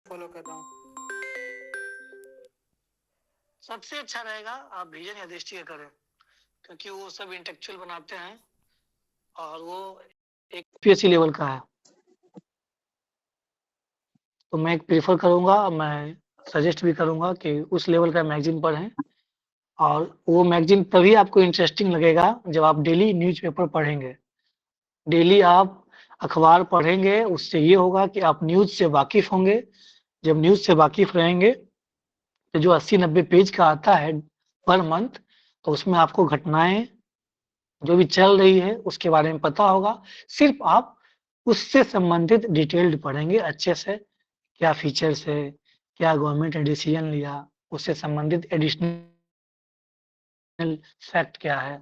Follow कर रहा हूँ। सबसे अच्छा रहेगा आप विजन या दृष्टि का करें, क्योंकि वो सब इंटेलेक्चुअल बनाते हैं और वो एक पीएससी लेवल का है। तो मैं प्रेफर करूंगा, मैं सजेस्ट भी करूंगा कि उस लेवल का मैगजीन पढ़ें। और वो मैगजीन तभी आपको इंटरेस्टिंग लगेगा जब आप डेली न्यूज़पेपर पढ़ेंगे। डेली आप अखबार पढ़ेंगे, उससे ये होगा कि आप न्यूज़ से वाकिफ होंगे। जब न्यूज़ से वाकिफ रहेंगे तो जो 80-90 पेज का आता है पर मंथ, तो उसमें आपको घटनाएं जो भी चल रही है उसके बारे में पता होगा। सिर्फ आप उससे संबंधित डिटेल्ड पढ़ेंगे अच्छे से, क्या फीचर्स है, क्या गवर्नमेंट ने डिसीजन लिया, उससे संबंधित एडिशनल फैक्ट क्या है।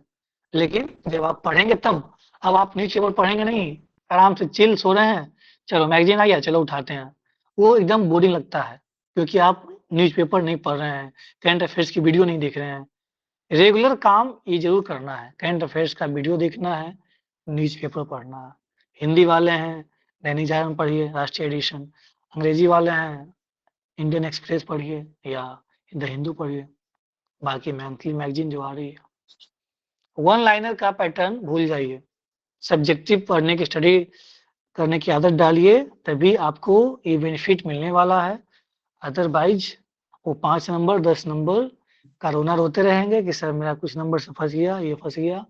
लेकिन जब आप पढ़ेंगे तब, अब आप न्यूज़पेपर पढ़ेंगे नहीं, आराम से चिल सो रहे हैं, चलो मैगजीन आ गया चलो उठाते हैं, वो एकदम बोरिंग लगता है, क्योंकि आप न्यूज़पेपर नहीं पढ़ रहे हैं, करंट अफेयर्स की वीडियो नहीं देख रहे हैं। रेगुलर काम ये ज़रूर करना है, करंट अफेयर्स का वीडियो देखना है, न्यूज़पेपर पढ़ना है। हिंदी वाले हैं, दैनिक जागरण पढ़िए, राष्ट्रीय एडिशन। अंग्रेजी वाले हैं, इंडियन एक्सप्रेस पढ़िए या द हिंदू पढ़िए। बाकी मंथली मैगजीन जो आ रही है, वन लाइनर का पैटर्न भूल जाइए। सब्जेक्टिव पढ़ने की स्टडी करने की आदत डालिए, तभी आपको ये बेनिफिट मिलने वाला है। अदरवाइज वो 5 नंबर 10 नंबर का रोना रोते रहेंगे कि सर मेरा कुछ नंबर से फंस गया, ये फंस गया।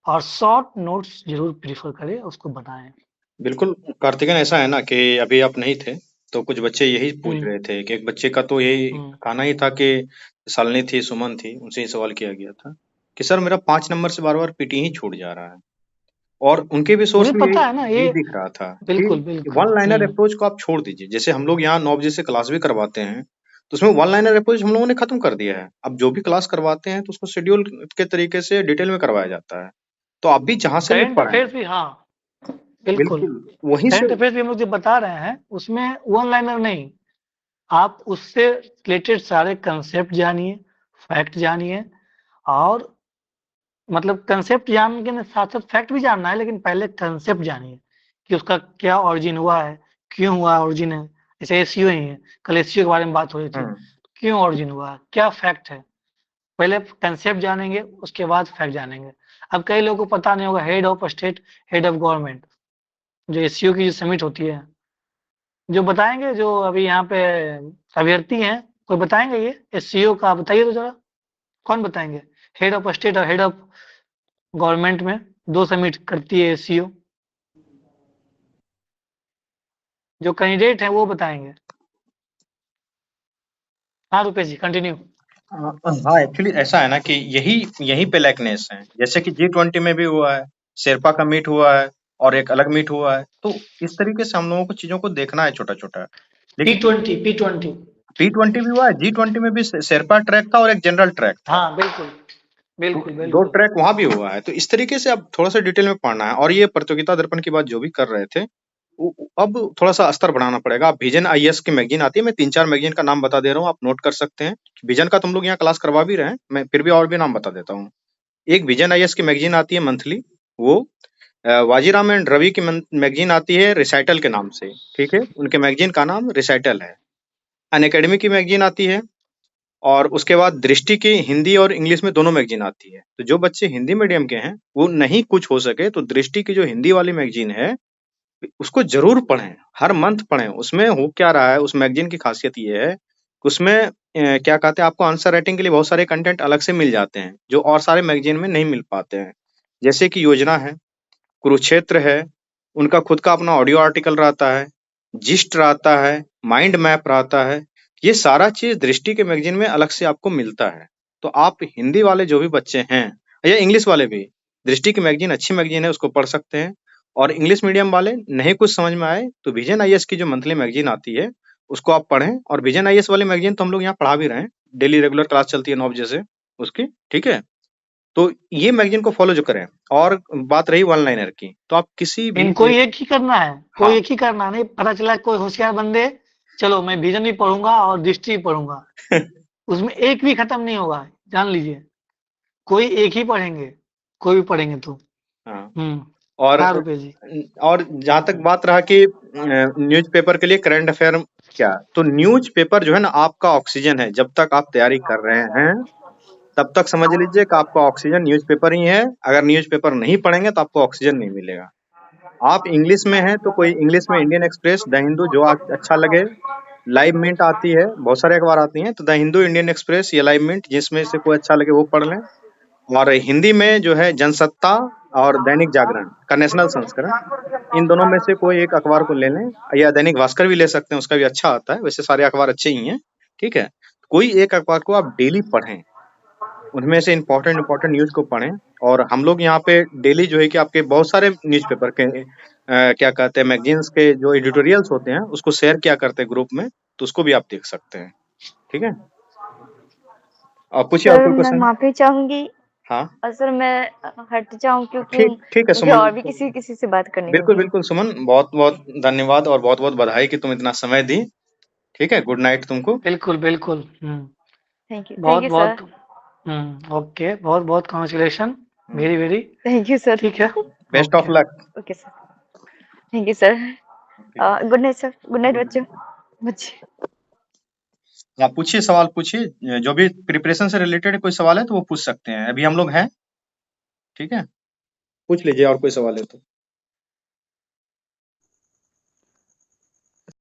और शॉर्ट नोट्स जरूर प्रीफर करें, उसको बनाएं। बिल्कुल कार्तिकेयन, ऐसा है ना कि अभी आप नहीं थे तो कुछ बच्चे यही पूछ हम्म रहे थे कि एक बच्चे का तो यही हम्म कहना ही था कि शालिनी थी, सुमन थी, उनसे ही सवाल किया गया था कि सर मेरा 5 नंबर से बार बार पीटी ही छूट जा रहा है। और उनके भी सोर्स मुझे में यही पता है ना यही ये। दिख रहा था कि बिल्कुल बिल्कुल। वन लाइनर अप्रोच को आप छोड़ दीजिए। जैसे हम लोग यहाँ 9 बजे से क्लास भी करवाते हैं, तो उसमें वन लाइनर अप्रोच हम लोगों ने खत्म कर दिया है। अब जो भी क्लास करवाते हैं तो उसको शेड्यूल के तरीके से डिटेल में करवाया जाता है। तो आप भी जहां से भी करंट पढ़ें, अफेयर्स भी, हाँ बिल्कुल। बिल्कुल वहीं से। करंट अफेयर्स भी हम लोग जो बता रहे हैं उसमें वन लाइनर नहीं, आप उससे रिलेटेड सारे कंसेप्ट जानिए, फैक्ट जानिए। और मतलब कंसेप्ट जानने के साथ साथ फैक्ट भी जानना है, लेकिन पहले कंसेप्ट जानिए कि उसका क्या ओरिजिन हुआ है, क्यों हुआ ओरिजिन है। जैसे एसईओ ही है, कल एसईओ के बारे में बात हो रही थी, हम्म क्यों ओरिजिन हुआ है, क्या फैक्ट है। पहले कंसेप्ट जानेंगे, उसके बाद फैक्ट जानेंगे। अब कई लोगों को पता नहीं होगा, head of state, head of government, जो एसईओ की जो समिट होती है, जो बताएंगे, जो अभी यहाँ पे अभ्यर्थी हैं, कोई बताएंगे ये एसईओ का, बताइए तो जरा, कौन बताएंगे। हेड ऑफ स्टेट और हेड ऑफ गवर्नमेंट में दो समिट करती है एसईओ, जो कैंडिडेट है वो बताएंगे। हाँ रुपेश जी कंटिन्यू। हाँ, एक्चुअली ऐसा है ना कि यही यहीं पे लैकनेस है। जैसे कि G20 में भी हुआ है, शेरपा का मीट हुआ है और एक अलग मीट हुआ है। तो इस तरीके से हम लोगों को चीजों को देखना है छोटा छोटा। टी लेकिन ट्वेंटी P20। P20 भी हुआ है, G20 में भी शेरपा ट्रैक था और एक जनरल ट्रैक था। हाँ बिल्कुल तो बिल्कुल दो बिल्कुल। ट्रैक वहां भी हुआ है। तो इस तरीके से अब थोड़ा सा डिटेल में पढ़ना है। और ये प्रतियोगिता दर्पण की बात जो भी कर रहे थे, अब थोड़ा सा स्तर बढ़ाना पड़ेगा। विजन आईएएस की मैगजीन आती है, मैं 3-4 मैगजीन का नाम बता दे रहा हूँ, आप नोट कर सकते हैं। विजन का तुम लोग यहाँ क्लास करवा भी रहे हैं, मैं फिर भी और भी नाम बता देता हूँ। एक विजन आईएएस की मैगजीन आती है मंथली, वो वाजीराम एंड रवि की मैगजीन आती है रिसाइटल के नाम से। ठीक है, उनके मैगजीन का नाम रिसाइटल है। अन अकेडमी की मैगजीन आती है। और उसके बाद दृष्टि की हिंदी और इंग्लिश में दोनों मैगजीन आती है। तो जो बच्चे हिंदी मीडियम के हैं, वो नहीं कुछ हो सके तो दृष्टि की जो हिंदी वाली मैगजीन है, उसको जरूर पढ़ें, हर मंथ पढ़ें। उसमें हो क्या रहा है, उस मैगजीन की खासियत ये है कि उसमें क्या कहते हैं, आपको आंसर राइटिंग के लिए बहुत सारे कंटेंट अलग से मिल जाते हैं, जो और सारे मैगजीन में नहीं मिल पाते हैं। जैसे कि योजना है, कुरुक्षेत्र है, उनका खुद का अपना ऑडियो आर्टिकल रहता है, जिस्ट रहता है, माइंड मैप रहता है। ये सारा चीज दृष्टि के मैगजीन में अलग से आपको मिलता है। तो आप हिंदी वाले जो भी बच्चे हैं या इंग्लिश वाले भी, दृष्टि की मैगजीन अच्छी मैगजीन है, उसको पढ़ सकते हैं। और इंग्लिश मीडियम वाले नहीं कुछ समझ में आए तो विजन आईएएस की जो मंथली मैगजीन आती है, उसको आप पढ़ें। और विजन आईएएस वाली मैगजीन तो हम लोग यहाँ पढ़ा भी रहे हैं, डेली रेगुलर क्लास चलती है 9 बजे से उसकी। ठीक है, तो ये मैगजीन को फॉलो जो करें। और बात रही वन लाइनर की, तो आप किसी भी इनको ही एक ही करना है, कोई हाँ एक ही करना नहीं। पता चला कोई होशियार बंदे, चलो मैं विजन भी पढ़ूंगा और दृष्टि भी पढ़ूंगा, उसमें एक भी खत्म नहीं होगा, जान लीजिए। कोई एक ही पढ़ेंगे, कोई भी पढ़ेंगे तो। हाँ। हम्म। और हाँ रुपेश जी। और जहां तक बात रहा कि न्यूज़पेपर के लिए करंट अफेयर क्या? तो न्यूज़पेपर जो है ना आपका ऑक्सीजन है। जब तक आप तैयारी कर रहे हैं, तब तक समझ लीजिए कि आपका ऑक्सीजन न्यूज़पेपर ही है। अगर न्यूज़पेपर नहीं पढ़ेंगे तो आपको ऑक्सीजन नहीं मिलेगा। आप इंग्लिश में हैं तो कोई इंग्लिश में इंडियन एक्सप्रेस, द हिंदू जो अच्छा लगे। लाइव मिंट आती है, बहुत सारे अखबार आती हैं, तो द हिंदू, इंडियन एक्सप्रेस या लाइव मिंट जिसमें से कोई अच्छा लगे वो पढ़ लें। और हिंदी में जो है जनसत्ता और दैनिक जागरण का नेशनल संस्करण, इन दोनों में से कोई एक अखबार को ले लें, या दैनिक भास्कर भी ले सकते हैं, उसका भी अच्छा आता है। वैसे सारे अखबार अच्छे ही हैं, ठीक है। कोई एक अखबार को आप डेली पढ़ें, उनमें से इम्पोर्टेंट न्यूज को पढ़ें। और हम लोग यहाँ पे डेली जो है कि आपके बहुत सारे न्यूज़पेपर के क्या कहते हैं, मैगजीन्स के जो एडिटोरियल्स होते हैं उसको शेयर किया करते हैं ग्रुप में, तो उसको भी आप देख सकते हैं, ठीक है। आप पूछिए और सर कोई मैं क्वेश्चन। माफी चाहूंगी। हाँ, सर मैं हट जाऊं क्योंकि ठीक ठीक है मुझे सुमन। और भी किसी किसी से बात करनी बिल्कुल होगी। बिल्कुल सुमन, बहुत बहुत धन्यवाद और बहुत बहुत बधाई कि तुम इतना समय दी। ठीक है, गुड नाइट तुमको। बिल्कुल, बिल्कुल। थैंक बहुत यू सर। बहुत ओके, बहुत बहुत congratulation. Very very. Thank you sir. ठीक है। Best of okay. Luck. Okay sir. Thank you sir. Good night sir. Good night बच्चों। बच्चे। आप पूछिए, सवाल पूछिए, जो भी प्रिपरेशन से रिलेटेड कोई सवाल है तो वो पूछ सकते हैं, अभी हम लोग हैं, ठीक है। पूछ लीजिए और कोई सवाल है तो।